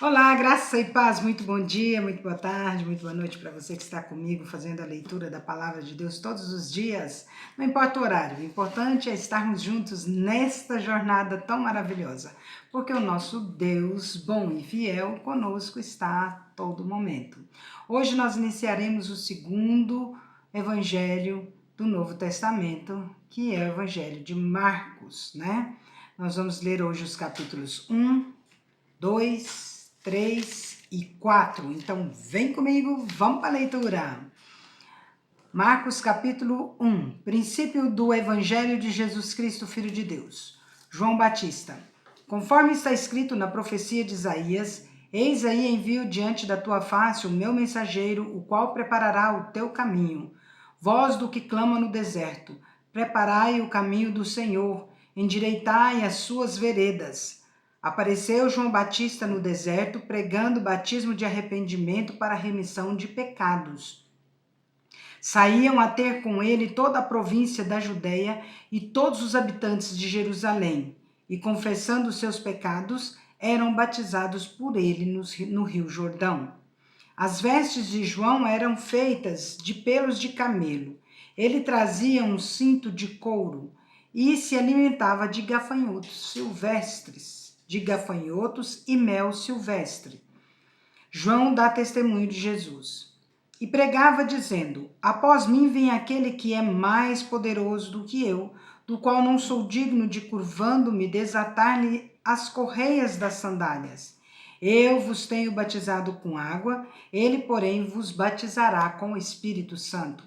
Olá, graça e paz, muito bom dia, muito boa tarde, muito boa noite para você que está comigo fazendo a leitura da Palavra de Deus todos os dias. Não importa o horário, o importante é estarmos juntos nesta jornada tão maravilhosa, porque o nosso Deus bom e fiel conosco está a todo momento. Hoje nós iniciaremos o segundo evangelho do Novo Testamento, que é o Evangelho de Marcos, né? Nós vamos ler hoje os capítulos 1, 2, 3 e 4. Então, vem comigo, vamos para a leitura. Marcos capítulo 1. Princípio do Evangelho de Jesus Cristo, Filho de Deus. João Batista. Conforme está escrito na profecia de Isaías, eis aí envio diante da tua face o meu mensageiro, o qual preparará o teu caminho. Voz do que clama no deserto, preparai o caminho do Senhor, endireitai as suas veredas. Apareceu João Batista no deserto, pregando batismo de arrependimento para a remissão de pecados. Saíam a ter com ele toda a província da Judéia e todos os habitantes de Jerusalém, e confessando seus pecados, eram batizados por ele no Rio Jordão. As vestes de João eram feitas de pelos de camelo. Ele trazia um cinto de couro e se alimentava de gafanhotos silvestres, e mel silvestre. João dá testemunho de Jesus. E pregava dizendo: após mim vem aquele que é mais poderoso do que eu, do qual não sou digno de, curvando-me, desatar-lhe as correias das sandálias. Eu vos tenho batizado com água, ele, porém, vos batizará com o Espírito Santo.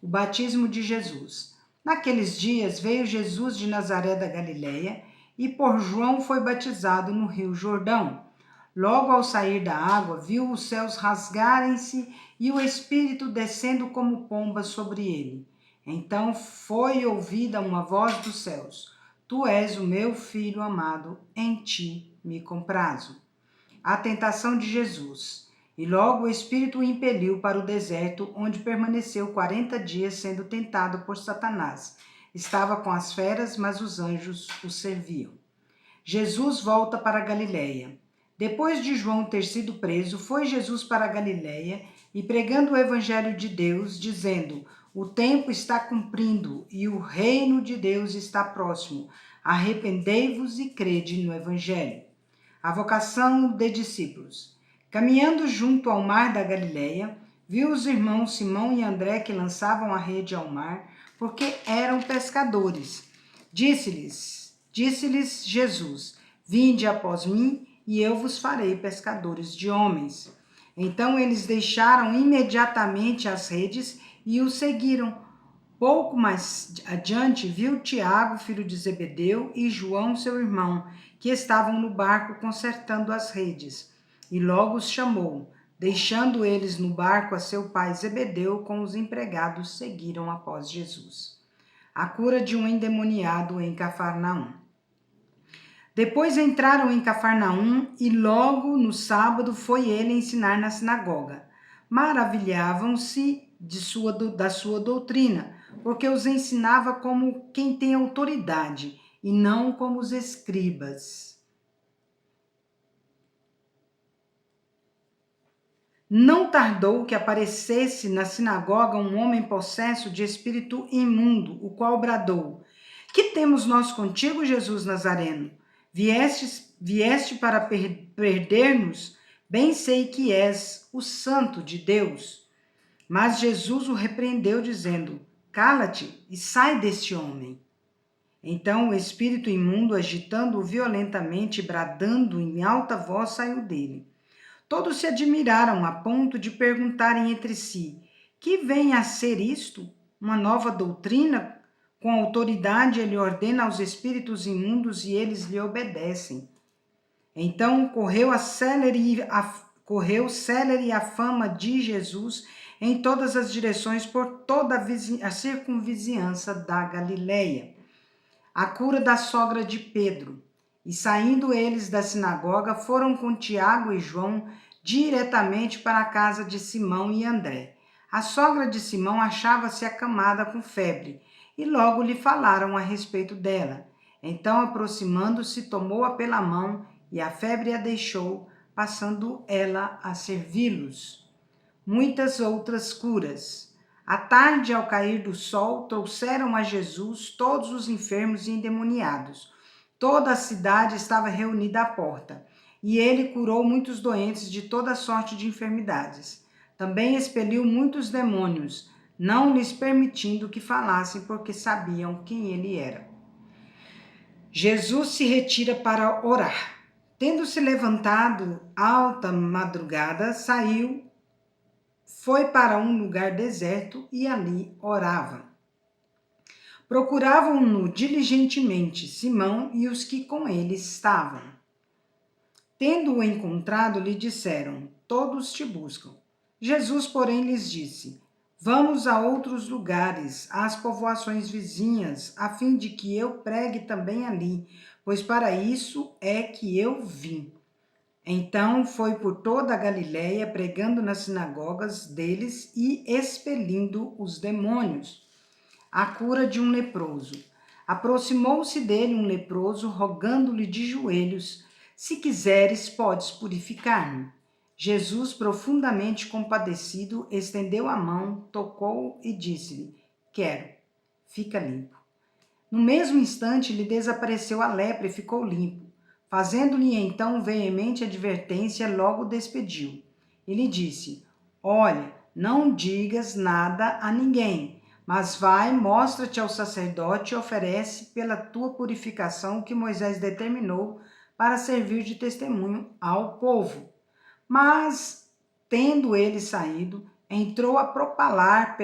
O batismo de Jesus. Naqueles dias veio Jesus de Nazaré da Galileia e por João foi batizado no Rio Jordão. Logo ao sair da água, viu os céus rasgarem-se e o Espírito descendo como pomba sobre ele. Então foi ouvida uma voz dos céus: Tu és o meu filho amado, em ti me comprazo. A tentação de Jesus. E logo o Espírito o impeliu para o deserto, onde permaneceu 40 dias sendo tentado por Satanás. Estava com as feras, mas os anjos o serviam. Jesus volta para a Galileia. Depois de João ter sido preso, foi Jesus para a Galileia e pregando o evangelho de Deus, dizendo: o tempo está cumprindo e o reino de Deus está próximo. Arrependei-vos e crede no evangelho. A vocação de discípulos. Caminhando junto ao mar da Galileia, viu os irmãos Simão e André que lançavam a rede ao mar, porque eram pescadores. Disse-lhes Jesus: vinde após mim, e eu vos farei pescadores de homens. Então eles deixaram imediatamente as redes e o seguiram. Pouco mais adiante, viu Tiago, filho de Zebedeu, e João, seu irmão, que estavam no barco consertando as redes. E logo os chamou. Deixando eles no barco a seu pai Zebedeu, com os empregados, seguiram após Jesus. A cura de um endemoniado em Cafarnaum. Depois entraram em Cafarnaum e logo no sábado foi ele ensinar na sinagoga. Maravilhavam-se da sua doutrina, porque os ensinava como quem tem autoridade e não como os escribas. Não tardou que aparecesse na sinagoga um homem possesso de espírito imundo, o qual bradou: que temos nós contigo, Jesus Nazareno? Vieste para perder-nos? Bem sei que és o Santo de Deus. Mas Jesus o repreendeu, dizendo: cala-te e sai deste homem. Então o espírito imundo, agitando-o violentamente, bradando em alta voz, saiu dele. Todos se admiraram a ponto de perguntarem entre si: que vem a ser isto? Uma nova doutrina? Com autoridade ele ordena aos espíritos imundos e eles lhe obedecem. Então correu célere a fama de Jesus em todas as direções por toda a circunvizinhança da Galileia. A cura da sogra de Pedro. E saindo eles da sinagoga, foram com Tiago e João diretamente para a casa de Simão e André. A sogra de Simão achava-se acamada com febre, e logo lhe falaram a respeito dela. Então, aproximando-se, tomou-a pela mão, e a febre a deixou. passando ela a servi-los. Muitas outras curas. À tarde, ao cair do sol, trouxeram a Jesus todos os enfermos e endemoniados. Toda a cidade estava reunida à porta, e ele curou muitos doentes de toda sorte de enfermidades. Também expeliu muitos demônios, não lhes permitindo que falassem, porque sabiam quem ele era. Jesus se retira para orar. Tendo se levantado alta madrugada, saiu, foi para um lugar deserto e ali orava. Procuravam-no diligentemente Simão e os que com ele estavam. Tendo-o encontrado, lhe disseram: todos te buscam. Jesus, porém, lhes disse: vamos a outros lugares, às povoações vizinhas, a fim de que eu pregue também ali, pois para isso é que eu vim. Então foi por toda a Galiléia, pregando nas sinagogas deles e expelindo os demônios. A cura de um leproso. Aproximou-se dele um leproso, rogando-lhe de joelhos: se quiseres, podes purificar-me. Jesus, profundamente compadecido, estendeu a mão, tocou e disse-lhe: quero, fica limpo. No mesmo instante lhe desapareceu a lepra e ficou limpo. Fazendo-lhe então veemente advertência, logo o despediu. E lhe disse: olha, não digas nada a ninguém, mas vai, mostra-te ao sacerdote e oferece pela tua purificação o que Moisés determinou para servir de testemunho ao povo. Mas, tendo ele saído, entrou a propalar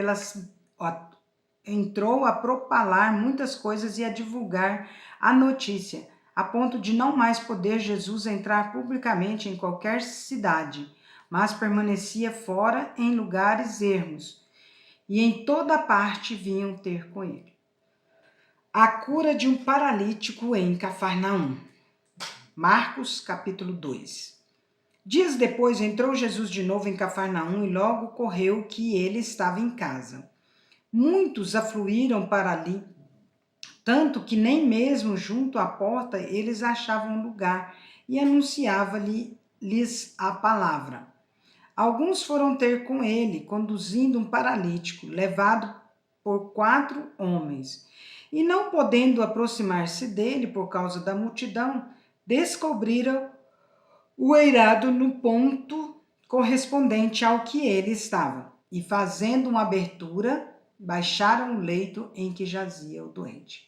muitas coisas e a divulgar a notícia, a ponto de não mais poder Jesus entrar publicamente em qualquer cidade, mas permanecia fora em lugares ermos, e em toda parte vinham ter com ele. A cura de um paralítico em Cafarnaum. Marcos, capítulo 2. Dias depois entrou Jesus de novo em Cafarnaum e logo correu que ele estava em casa. Muitos afluíram para ali, tanto que nem mesmo junto à porta eles achavam lugar, e anunciava-lhes a palavra. Alguns foram ter com ele, conduzindo um paralítico, levado por 4 homens. E não podendo aproximar-se dele por causa da multidão, descobriram o eirado no ponto correspondente ao que ele estava. E fazendo uma abertura, baixaram o leito em que jazia o doente.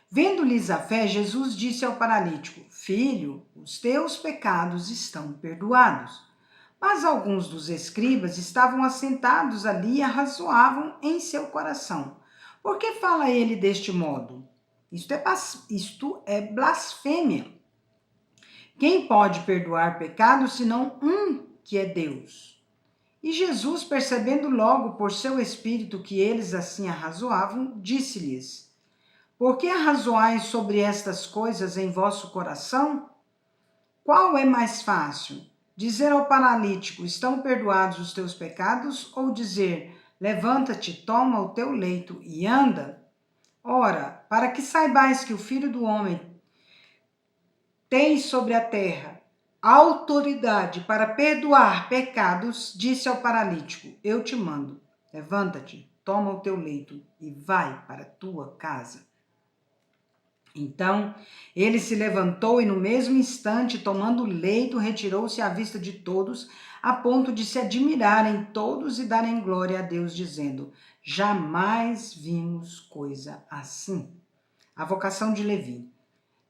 Vendo-lhes a fé, Jesus disse ao paralítico: filho, os teus pecados estão perdoados. Mas alguns dos escribas estavam assentados ali e arrazoavam em seu coração: por que fala ele deste modo? Isto é blasfêmia. Quem pode perdoar pecados senão um, que é Deus? E Jesus, percebendo logo por seu espírito que eles assim arrazoavam, disse-lhes: por que arrazoais sobre estas coisas em vosso coração? Qual é mais fácil? Dizer ao paralítico: estão perdoados os teus pecados? Ou dizer: levanta-te, toma o teu leito e anda? Ora, para que saibais que o Filho do Homem tem sobre a terra autoridade para perdoar pecados, disse ao paralítico: eu te mando, levanta-te, toma o teu leito e vai para a tua casa. Então, ele se levantou e no mesmo instante, tomando o leito, retirou-se à vista de todos, a ponto de se admirarem todos e darem glória a Deus, dizendo: jamais vimos coisa assim. A vocação de Levi.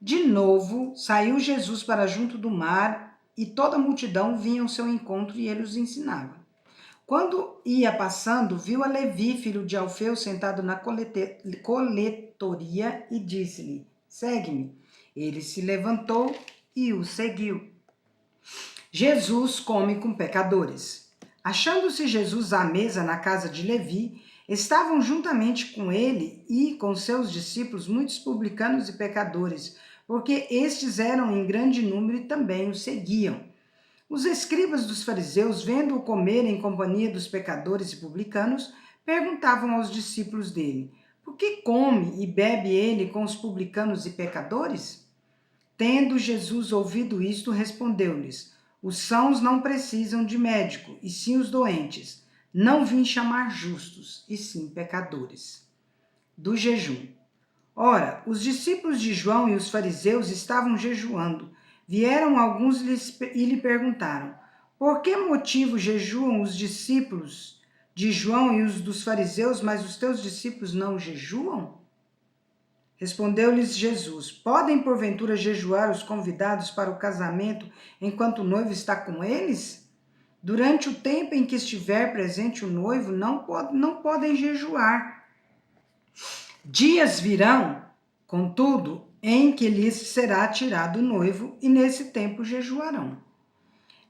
De novo, saiu Jesus para junto do mar e toda a multidão vinha ao seu encontro e ele os ensinava. Quando ia passando, viu a Levi, filho de Alfeu, sentado na coletoria e disse-lhe: segue-me. Ele se levantou e o seguiu. Jesus come com pecadores. Achando-se Jesus à mesa na casa de Levi, estavam juntamente com ele e com seus discípulos muitos publicanos e pecadores, porque estes eram em grande número e também o seguiam. Os escribas dos fariseus, vendo-o comer em companhia dos pecadores e publicanos, perguntavam aos discípulos dele: por que come e bebe ele com os publicanos e pecadores? Tendo Jesus ouvido isto, respondeu-lhes: Os sãos não precisam de médico, e sim os doentes. Não vim chamar justos, e sim pecadores. Do jejum. Ora, os discípulos de João e os fariseus estavam jejuando. Vieram alguns e lhe perguntaram: por que motivo jejuam os discípulos de João e os dos fariseus, mas os teus discípulos não jejuam? Respondeu-lhes Jesus: podem porventura jejuar os convidados para o casamento enquanto o noivo está com eles? Durante o tempo em que estiver presente o noivo, não podem jejuar. Dias virão, contudo, em que lhes será tirado o noivo, e nesse tempo jejuarão.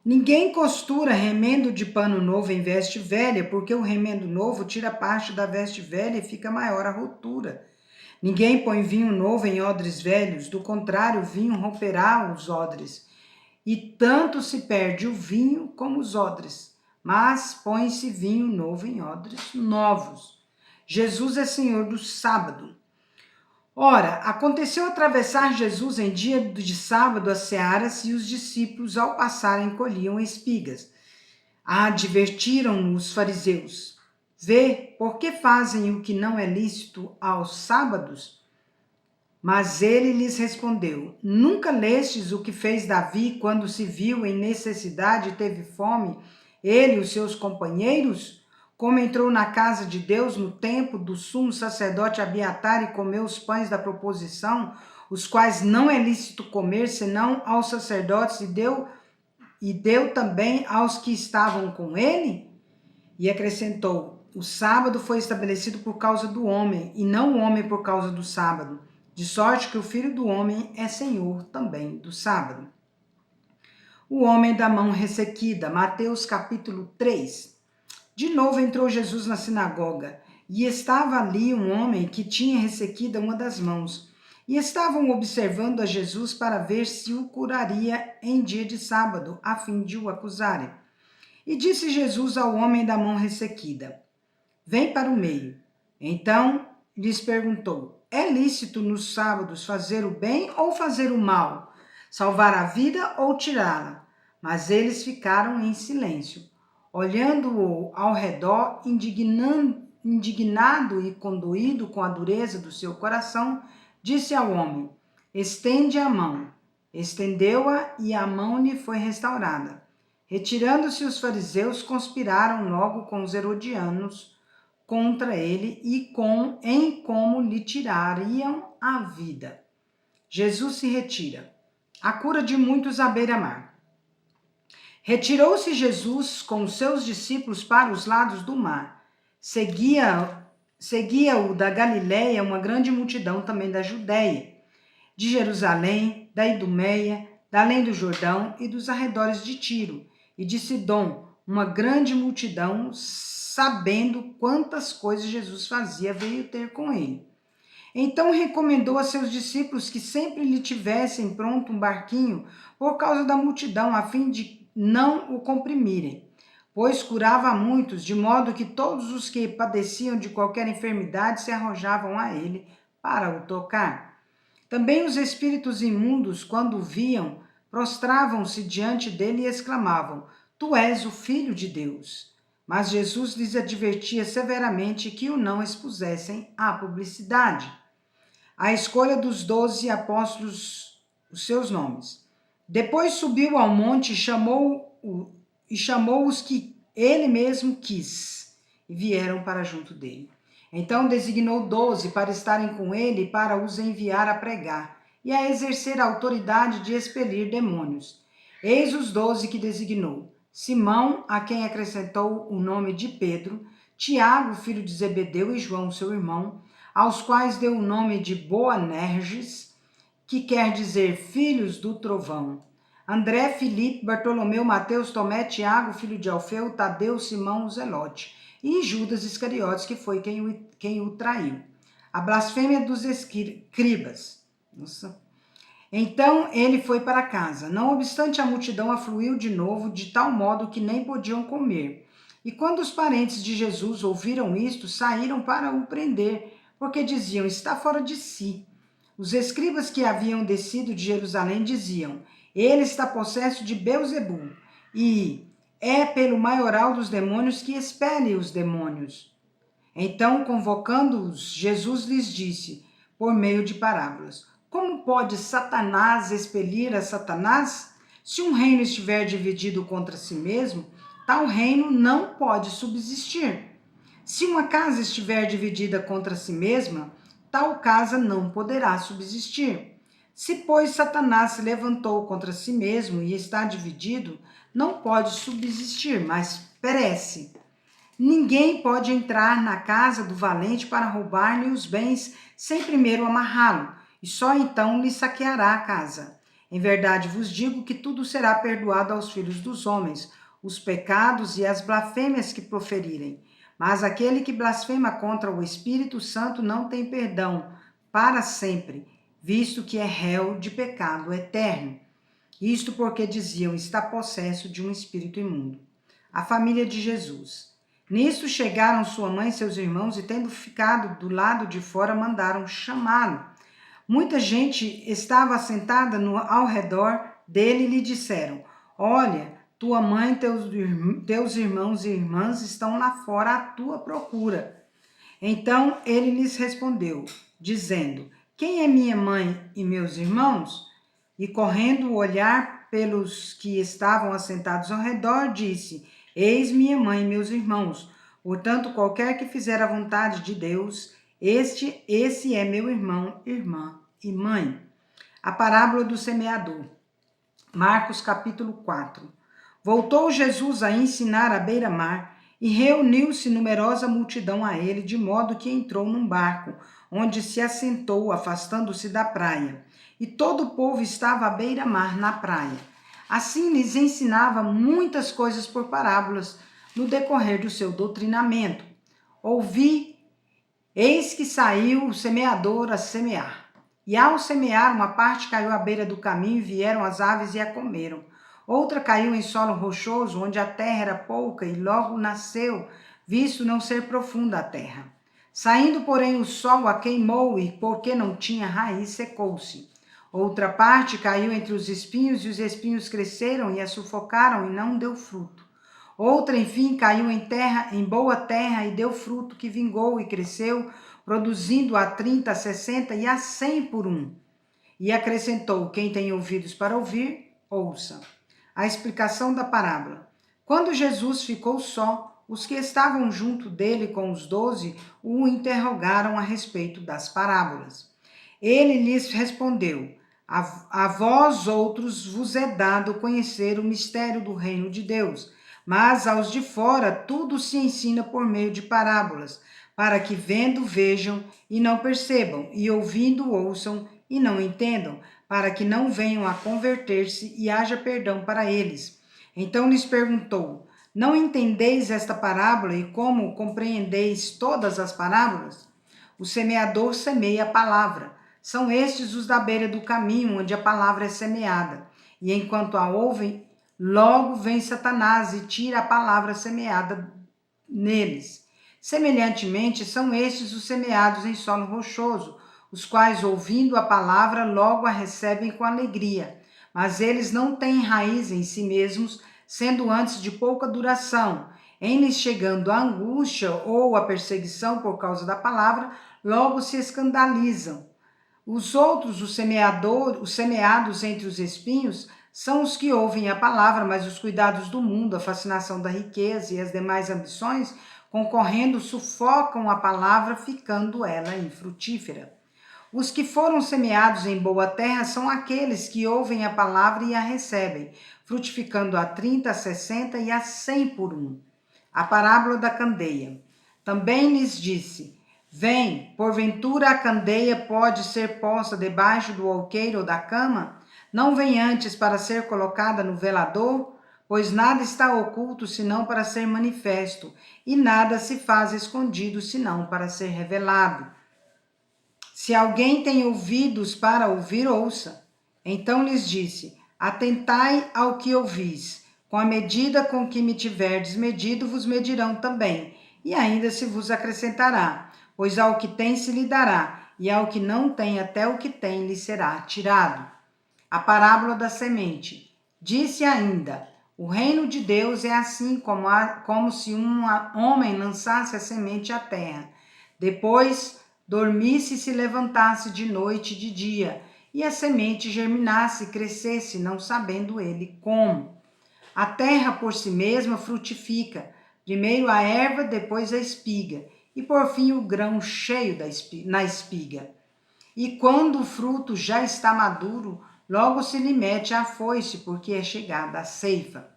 Ninguém costura remendo de pano novo em veste velha, porque o remendo novo tira parte da veste velha e fica maior a rotura. Ninguém põe vinho novo em odres velhos, do contrário, o vinho romperá os odres, e tanto se perde o vinho como os odres. Mas põe-se vinho novo em odres novos. Jesus é Senhor do sábado. Ora, aconteceu atravessar Jesus em dia de sábado as searas, e os discípulos, ao passarem, colhiam espigas. Advertiram-no os fariseus: vê, por que fazem o que não é lícito aos sábados? Mas ele lhes respondeu: nunca lestes o que fez Davi quando se viu em necessidade e teve fome, ele e os seus companheiros? Como entrou na casa de Deus no tempo do sumo sacerdote Abiatar e comeu os pães da proposição, os quais não é lícito comer senão aos sacerdotes, e deu também aos que estavam com ele? E acrescentou: o sábado foi estabelecido por causa do homem, e não o homem por causa do sábado, de sorte que o Filho do homem é Senhor também do sábado. O homem da mão ressequida, Mateus capítulo 3. De novo entrou Jesus na sinagoga, e estava ali um homem que tinha ressequida uma das mãos. E estavam observando a Jesus para ver se o curaria em dia de sábado, a fim de o acusarem. E disse Jesus ao homem da mão ressequida: vem para o meio. Então lhes perguntou: é lícito nos sábados fazer o bem ou fazer o mal? Salvar a vida ou tirá-la? Mas eles ficaram em silêncio, olhando-o ao redor, indignado e condoído com a dureza do seu coração, disse ao homem: estende a mão. Estendeu-a, e a mão lhe foi restaurada. Retirando-se os fariseus, conspiraram logo com os herodianos contra ele em como lhe tirariam a vida. Jesus se retira. A cura de muitos à beira-mar. Retirou-se Jesus com os seus discípulos para os lados do mar. Seguia-o da Galiléia uma grande multidão também da Judéia, de Jerusalém, da Idumeia, da além do Jordão e dos arredores de Tiro e de Sidom, uma grande multidão, sabendo quantas coisas Jesus fazia, veio ter com ele. Então recomendou a seus discípulos que sempre lhe tivessem pronto um barquinho por causa da multidão, a fim de não o comprimirem, pois curava muitos, de modo que todos os que padeciam de qualquer enfermidade se arrojavam a ele para o tocar. Também os espíritos imundos, quando o viam, prostravam-se diante dele e exclamavam: tu és o Filho de Deus. Mas Jesus lhes advertia severamente que o não expusessem à publicidade. A escolha dos 12 apóstolos, os seus nomes. Depois subiu ao monte e chamou os que ele mesmo quis, e vieram para junto dele. Então designou 12 para estarem com ele, para os enviar a pregar e a exercer a autoridade de expelir demônios. Eis os 12 que designou: Simão, a quem acrescentou o nome de Pedro, Tiago, filho de Zebedeu, e João, seu irmão, aos quais deu o nome de Boanerges, que quer dizer filhos do trovão. André, Filipe, Bartolomeu, Mateus, Tomé, Tiago, filho de Alfeu, Tadeu, Simão, o Zelote, e Judas Iscariotes, que foi quem o traiu. A blasfêmia dos escribas. Nossa. Então ele foi para casa. Não obstante, a multidão afluiu de novo, de tal modo que nem podiam comer. E quando os parentes de Jesus ouviram isto, saíram para o prender, porque diziam: está fora de si. Os escribas que haviam descido de Jerusalém diziam: ele está possesso de Belzebu, e é pelo maioral dos demônios que expele os demônios. Então, convocando-os, Jesus lhes disse, por meio de parábolas: Como pode Satanás expelir a Satanás? Se um reino estiver dividido contra si mesmo, tal reino não pode subsistir. Se uma casa estiver dividida contra si mesma, tal casa não poderá subsistir. Se, pois, Satanás se levantou contra si mesmo e está dividido, não pode subsistir, mas perece. Ninguém pode entrar na casa do valente para roubar-lhe os bens sem primeiro amarrá-lo, e só então lhe saqueará a casa. Em verdade vos digo que tudo será perdoado aos filhos dos homens, os pecados e as blasfêmias que proferirem. Mas aquele que blasfema contra o Espírito Santo não tem perdão para sempre, visto que é réu de pecado eterno. Isto porque diziam, está possesso de um espírito imundo. A família de Jesus. Nisso chegaram sua mãe e seus irmãos e, tendo ficado do lado de fora, mandaram chamá-lo. Muita gente estava assentada ao redor dele e lhe disseram, olha, tua mãe e teus irmãos e irmãs estão lá fora à tua procura. Então ele lhes respondeu, dizendo, quem é minha mãe e meus irmãos? E correndo olhar pelos que estavam assentados ao redor, disse, eis minha mãe e meus irmãos. Portanto, qualquer que fizer a vontade de Deus, esse é meu irmão, irmã e mãe. A parábola do semeador. Marcos capítulo 4. Voltou Jesus a ensinar à beira-mar e reuniu-se numerosa multidão a ele, de modo que entrou num barco, onde se assentou, afastando-se da praia. E todo o povo estava à beira-mar na praia. Assim lhes ensinava muitas coisas por parábolas, no decorrer do seu doutrinamento. Eis que saiu o semeador a semear. E ao semear, uma parte caiu à beira do caminho e vieram as aves e a comeram. Outra caiu em solo rochoso, onde a terra era pouca, e logo nasceu, visto não ser profunda a terra. Saindo, porém, o sol a queimou, e porque não tinha raiz, secou-se. Outra parte caiu entre os espinhos, e os espinhos cresceram e a sufocaram, e não deu fruto. Outra, enfim, caiu em boa terra, e deu fruto, que vingou e cresceu, produzindo a 30, a 60 e a 100 por um. E acrescentou, quem tem ouvidos para ouvir, ouça. A explicação da parábola. Quando Jesus ficou só, os que estavam junto dele com os 12 o interrogaram a respeito das parábolas. Ele lhes respondeu, a vós outros vos é dado conhecer o mistério do reino de Deus, mas aos de fora tudo se ensina por meio de parábolas, para que vendo vejam e não percebam, e ouvindo ouçam e não entendam, para que não venham a converter-se e haja perdão para eles. Então lhes perguntou, não entendeis esta parábola e como compreendeis todas as parábolas? O semeador semeia a palavra. São estes os da beira do caminho, onde a palavra é semeada. E enquanto a ouvem, logo vem Satanás e tira a palavra semeada neles. Semelhantemente, são estes os semeados em solo rochoso, os quais, ouvindo a palavra, logo a recebem com alegria. Mas eles não têm raiz em si mesmos, sendo antes de pouca duração. Em lhes chegando a angústia ou a perseguição por causa da palavra, logo se escandalizam. Os outros, os semeados entre os espinhos, são os que ouvem a palavra, mas os cuidados do mundo, a fascinação da riqueza e as demais ambições, concorrendo, sufocam a palavra, ficando ela infrutífera. Os que foram semeados em boa terra são aqueles que ouvem a palavra e a recebem, frutificando a 30, a 60 e a 100 por um. A parábola da candeia. Também lhes disse, vem, porventura a candeia pode ser posta debaixo do alqueire ou da cama? Não vem antes para ser colocada no velador? Pois nada está oculto senão para ser manifesto, e nada se faz escondido senão para ser revelado. Se alguém tem ouvidos para ouvir, ouça. Então lhes disse, atentai ao que ouvis. Com a medida com que me tiverdes medido, vos medirão também, e ainda se vos acrescentará. Pois ao que tem se lhe dará, e ao que não tem, até o que tem lhe será tirado. A parábola da semente. Disse ainda, O reino de Deus é assim como se um homem lançasse a semente à terra, depois dormisse e se levantasse de noite e de dia, e a semente germinasse e crescesse, não sabendo ele como. A terra por si mesma frutifica, primeiro a erva, depois a espiga, e por fim o grão cheio na espiga. E quando o fruto já está maduro, logo se lhe mete a foice, porque é chegada a ceifa.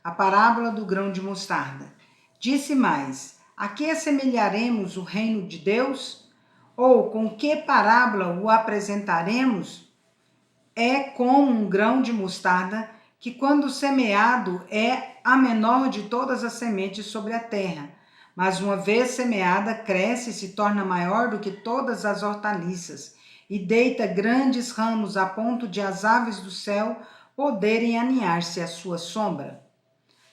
A parábola do grão de mostarda. Disse mais: a que assemelharemos o reino de Deus? Ou com que parábola o apresentaremos? É como um grão de mostarda, que quando semeado é a menor de todas as sementes sobre a terra. Mas uma vez semeada, cresce e se torna maior do que todas as hortaliças, e deita grandes ramos a ponto de as aves do céu poderem aninhar-se à sua sombra.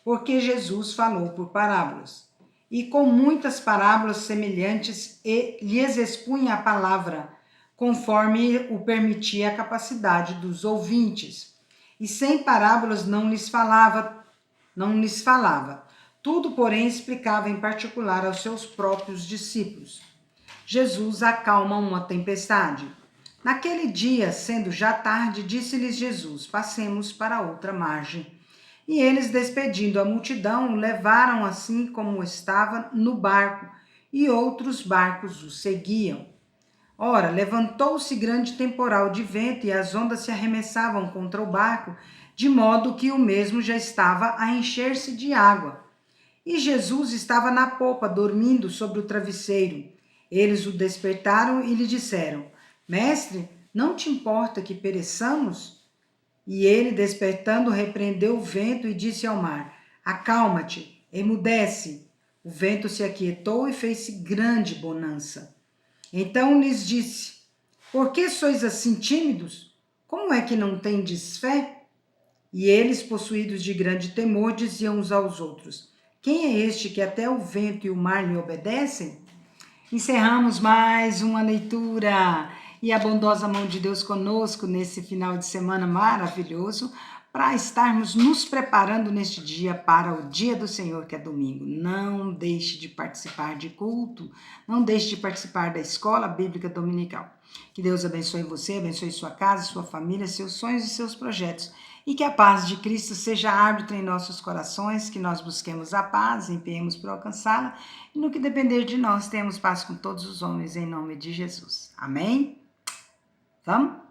Porque Jesus falou por parábolas, e com muitas parábolas semelhantes lhes expunha a palavra, conforme o permitia a capacidade dos ouvintes. E sem parábolas não lhes falava. Tudo, porém, explicava em particular aos seus próprios discípulos. Jesus acalma uma tempestade. Naquele dia, sendo já tarde, disse-lhes Jesus: passemos para outra margem. E eles, despedindo a multidão, o levaram assim como estava no barco, e outros barcos o seguiam. Ora, levantou-se grande temporal de vento, e as ondas se arremessavam contra o barco, de modo que o mesmo já estava a encher-se de água. E Jesus estava na popa, dormindo sobre o travesseiro. Eles o despertaram e lhe disseram: Mestre, não te importa que pereçamos? E ele, despertando, repreendeu o vento e disse ao mar: acalma-te, emudece. O vento se aquietou e fez-se grande bonança. Então lhes disse: por que sois assim tímidos? Como é que não tendes fé? E eles, possuídos de grande temor, diziam uns aos outros: quem é este que até o vento e o mar lhe obedecem? Encerramos mais uma leitura e a bondosa mão de Deus conosco nesse final de semana maravilhoso, para estarmos nos preparando neste dia para o dia do Senhor, que é domingo. Não deixe de participar de culto, não deixe de participar da escola bíblica dominical. Que Deus abençoe você, abençoe sua casa, sua família, seus sonhos e seus projetos. E que a paz de Cristo seja árbitra em nossos corações, que nós busquemos a paz, empenhemos por alcançá-la, e no que depender de nós, tenhamos paz com todos os homens, em nome de Jesus. Amém? Vamos?